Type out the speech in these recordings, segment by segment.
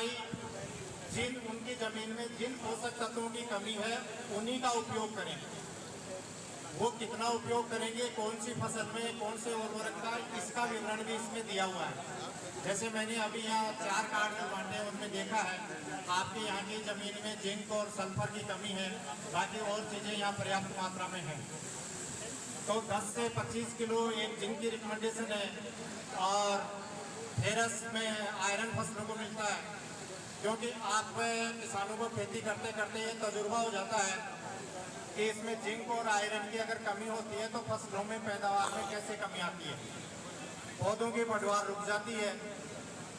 भाई उनकी जमीन में जिन पोषक तत्वों की कमी है उन्हीं का उपयोग करें। वो कितना उपयोग करेंगे, कौन सी फसल में कौन से उर्वरक का, इसका विवरण भी इसमें दिया हुआ है। जैसे मैंने अभी यहाँ 4 कार्ड जो बांटे उनमें देखा है, आपके यहाँ की ज़मीन में जिंक और सल्फर की कमी है, बाकी और चीज़ें यहाँ पर्याप्त मात्रा में हैं। तो 10 से 25 किलो एक जिंक की रिकमेंडेशन है। और फेरस में आयरन फसलों को मिलता है, क्योंकि आप किसानों को खेती करते करते ये तजुर्बा हो जाता है कि इसमें जिंक और आयरन की अगर कमी होती है तो फसलों में पैदावार में कैसे कमी आती है। पौधों की पैदावार रुक जाती है,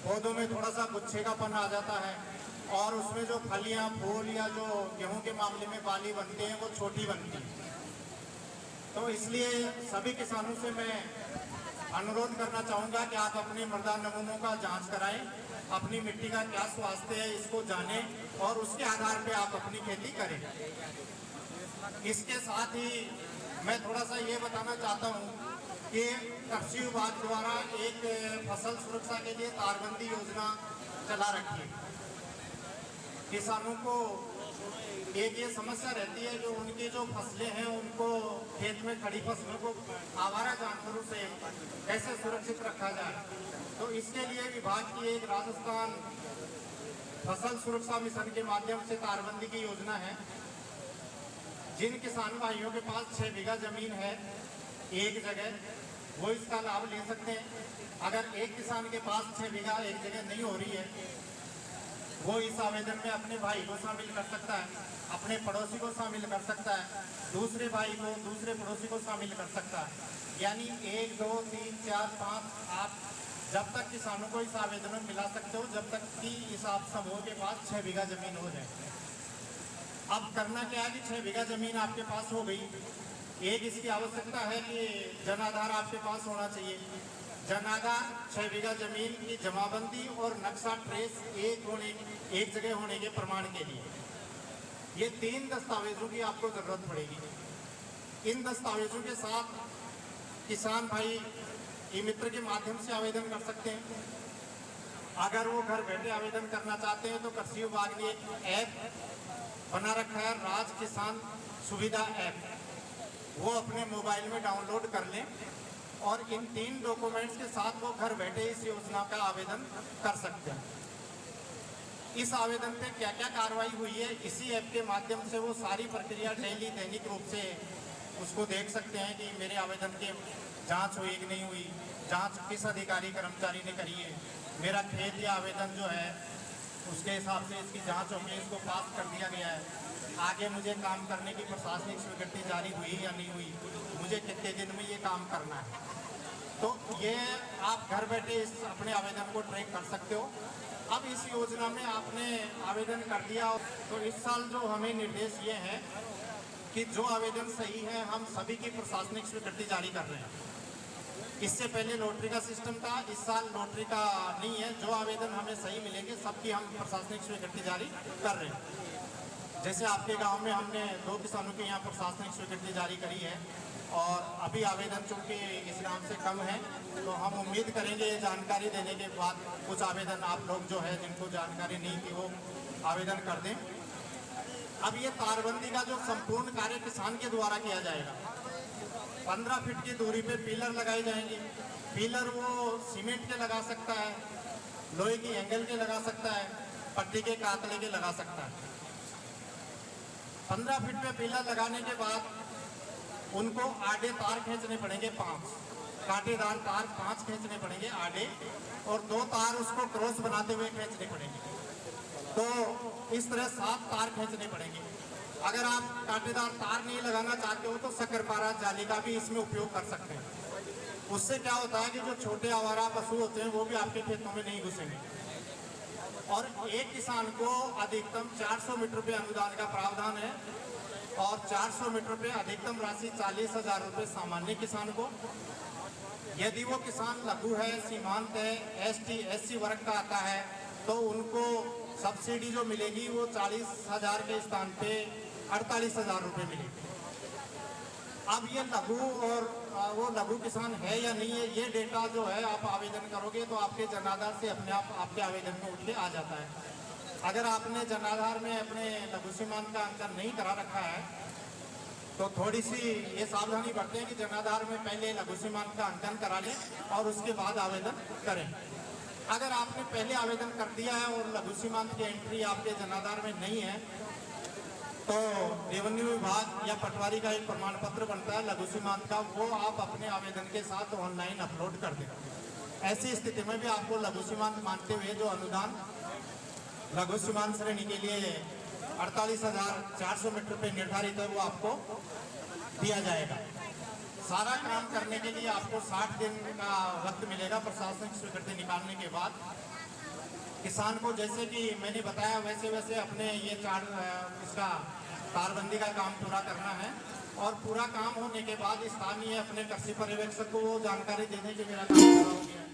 पौधों में थोड़ा सा गुच्छेगापन आ जाता है, और उसमें जो फलियां, फूल या जो गेहूं के मामले में बाली बनते हैं वो छोटी बनती है। तो इसलिए सभी किसानों से मैं अनुरोध करना चाहूँगा कि आप अपने मृदा नमूनों का जांच कराएं, अपनी मिट्टी का क्या स्वास्थ्य है इसको जानें और उसके आधार पर आप अपनी खेती करें। इसके साथ ही मैं थोड़ा सा ये बताना चाहता हूँ कि कृषि विभाग द्वारा एक फसल सुरक्षा के लिए तारबंदी योजना चला रखी है। किसानों को एक ये समस्या रहती है जो उनकी जो फसलें हैं उनको, खेत में खड़ी फसलों को आवारा जानवरों से कैसे सुरक्षित रखा जाए। तो इसके लिए विभाग की एक राजस्थान फसल सुरक्षा मिशन के माध्यम से तारबंदी की योजना है। जिन किसान भाइयों के पास 6 बीघा जमीन है एक जगह, वो इसका लाभ ले सकते हैं। अगर एक किसान के पास 6 बीघा एक जगह नहीं हो रही है, वो इस आवेदन में अपने भाई को शामिल कर सकता है, अपने पड़ोसी को शामिल कर सकता है, दूसरे भाई को, दूसरे पड़ोसी को शामिल कर सकता है। यानी 1, 2, 3, 4, 5 आप जब तक किसानों को इस आवेदन में मिला सकते हो, जब तक कि इस आप समूह के पास 6 बीघा जमीन हो जाए। अब करना क्या है कि 6 बीघा जमीन आपके पास हो गई, एक इसकी आवश्यकता है कि जनाधार आपके पास होना चाहिए। जनाधार, 6 बीघा जमीन की जमाबंदी और नक्शा ट्रेस एक जगह होने के प्रमाण के लिए ये 3 दस्तावेजों की आपको जरूरत पड़ेगी। इन दस्तावेजों के साथ किसान भाई ई मित्र के माध्यम से आवेदन कर सकते हैं। अगर वो घर बैठे आवेदन करना चाहते हैं तो कृषि विभाग ने एक ऐप बना रखा है, राज किसान सुविधा ऐप, वो अपने मोबाइल में डाउनलोड कर लें और इन 3 डॉक्यूमेंट्स के साथ वो घर बैठे इस योजना का आवेदन कर सकते हैं। इस आवेदन पे क्या क्या कार्रवाई हुई है, इसी ऐप के माध्यम से वो सारी प्रक्रिया डेली दैनिक रूप से उसको देख सकते हैं कि मेरे आवेदन की जांच हुई कि नहीं हुई, जांच किस अधिकारी कर्मचारी ने करी है, मेरा खेत या आवेदन जो है उसके हिसाब से इसकी जांच होगी, इसको पास कर दिया गया है, आगे मुझे काम करने की प्रशासनिक स्वीकृति जारी हुई या नहीं हुई, मुझे कितने दिन में ये काम करना है। तो ये आप घर बैठे इस अपने आवेदन को ट्रैक कर सकते हो। अब इस योजना में आपने आवेदन कर दिया तो इस साल जो हमें निर्देश ये है कि जो आवेदन सही है हम सभी की प्रशासनिक स्वीकृति जारी कर रहे हैं। इससे पहले लॉटरी का सिस्टम था, इस साल लॉटरी का नहीं है। जो आवेदन हमें सही मिलेंगे सबकी हम प्रशासनिक स्वीकृति जारी कर रहे हैं। जैसे आपके गांव में हमने 2 किसानों के यहाँ प्रशासनिक स्वीकृति जारी करी है और अभी आवेदन चूँकि इस नाम से कम है, तो हम उम्मीद करेंगे ये जानकारी देने के बाद कुछ आवेदन आप लोग जो है जिनको जानकारी नहीं थी वो आवेदन कर दें। अब ये तारबंदी का जो संपूर्ण कार्य किसान के द्वारा किया जाएगा। 15 फीट की दूरी पे पिलर लगाए जाएंगे। पिलर वो सीमेंट के लगा सकता है, लोहे की एंगल के लगा सकता है, पट्टी के कातले के लगा सकता है। 15 फीट पे पिलर लगाने के बाद उनको आड़े तार खींचने पड़ेंगे 5, कांटेदार तार 5 खींचने पड़ेंगे आड़े, और 2 तार उसको क्रॉस बनाते हुए खींचने पड़ेंगे। तो इस तरह 7 तार खींचने पड़ेंगे। अगर आप कांटेदार तार नहीं लगाना चाहते हो तो शकरपारा जाली का भी इसमें उपयोग कर सकते हैं। उससे क्या होता है कि जो छोटे आवारा पशु होते हैं वो भी आपके खेतों में नहीं घुसेंगे। और एक किसान को अधिकतम 400 मीटर पे अनुदान का प्रावधान है और 400 मीटर पे अधिकतम राशि 40,000 रुपये सामान्य किसान को। यदि वो किसान लघु है, सीमांत है, ST SC वर्ग का आता है तो उनको सब्सिडी जो मिलेगी वो 40,000 के स्थान पे 48,000 रुपये मिलेगी। अब ये लघु और वो लघु किसान है या नहीं है, ये डेटा जो है आप आवेदन करोगे तो आपके जनाधार से अपने आप आपके आवेदन में उठ के आ जाता है। अगर आपने जनाधार में अपने लघु सीमांत का अंकन नहीं करा रखा है तो थोड़ी सी ये सावधानी बरतें कि जनाधार में पहले लघु सीमांत का अंकन करा लें और उसके बाद आवेदन करें। अगर आपने पहले आवेदन कर दिया है और लघु सीमांत की एंट्री आपके जनाधार में नहीं है तो रेवेन्यू विभाग या पटवारी का एक प्रमाण पत्र बनता है लघु सीमांत का, वो आप अपने आवेदन के साथ ऑनलाइन अपलोड कर दें। ऐसी स्थिति में भी आपको लघु सीमांत मानते हुए जो अनुदान लघु सीमांत श्रेणी के लिए 48,400 मीटर पे निर्धारित है वो आपको दिया जाएगा। सारा काम करने के लिए आपको 60 दिन का वक्त मिलेगा प्रशासनिक स्वीकृति निकालने के बाद। किसान को जैसे कि मैंने बताया वैसे वैसे अपने ये इसका तारबंदी का काम पूरा करना है और पूरा काम होने के बाद स्थानीय अपने कृषि पर्यवेक्षक को वो जानकारी देने की मेरा काम पूरा हो गया है।